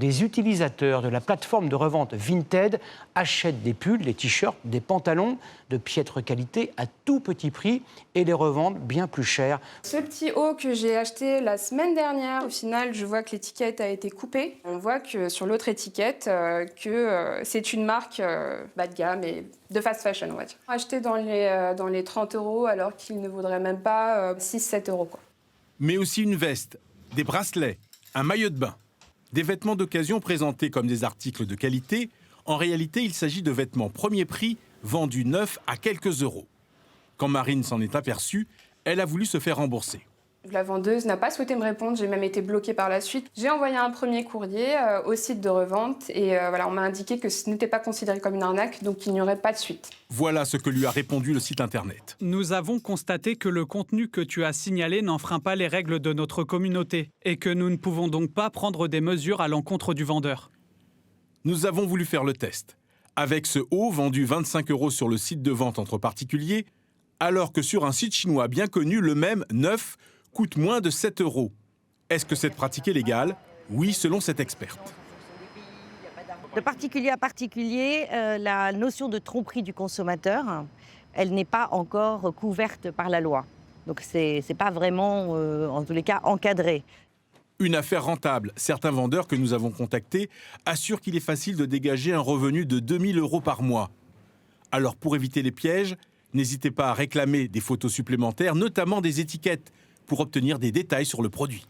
Des utilisateurs de la plateforme de revente Vinted achètent des pulls, des t-shirts, des pantalons de piètre qualité à tout petit prix et les revendent bien plus cher. Ce petit haut que j'ai acheté la semaine dernière, au final, je vois que l'étiquette a été coupée. On voit que sur l'autre étiquette, c'est une marque bas de gamme et de fast fashion, on va dire. Acheté dans les 30 € alors qu'il ne vaudrait même pas 6-7 €, quoi. Mais aussi une veste, des bracelets, un maillot de bain. Des vêtements d'occasion présentés comme des articles de qualité, en réalité, il s'agit de vêtements premier prix vendus neufs à quelques euros. Quand Marine s'en est aperçue, elle a voulu se faire rembourser. La vendeuse n'a pas souhaité me répondre, j'ai même été bloquée par la suite. J'ai envoyé un premier courrier au site de revente et voilà, on m'a indiqué que ce n'était pas considéré comme une arnaque, donc il n'y aurait pas de suite. Voilà ce que lui a répondu le site internet. Nous avons constaté que le contenu que tu as signalé n'enfreint pas les règles de notre communauté et que nous ne pouvons donc pas prendre des mesures à l'encontre du vendeur. Nous avons voulu faire le test. Avec ce haut vendu 25 € sur le site de vente entre particuliers, alors que sur un site chinois bien connu, le même neuf coûte moins de 7 €. Est-ce que cette pratique est légale? Oui, selon cette experte. De particulier à particulier, la notion de tromperie du consommateur, elle n'est pas encore couverte par la loi. Donc c'est pas vraiment, en tous les cas, encadré. Une affaire rentable. Certains vendeurs que nous avons contactés assurent qu'il est facile de dégager un revenu de 2 000 € par mois. Alors pour éviter les pièges, n'hésitez pas à réclamer des photos supplémentaires, notamment des étiquettes, pour obtenir des détails sur le produit.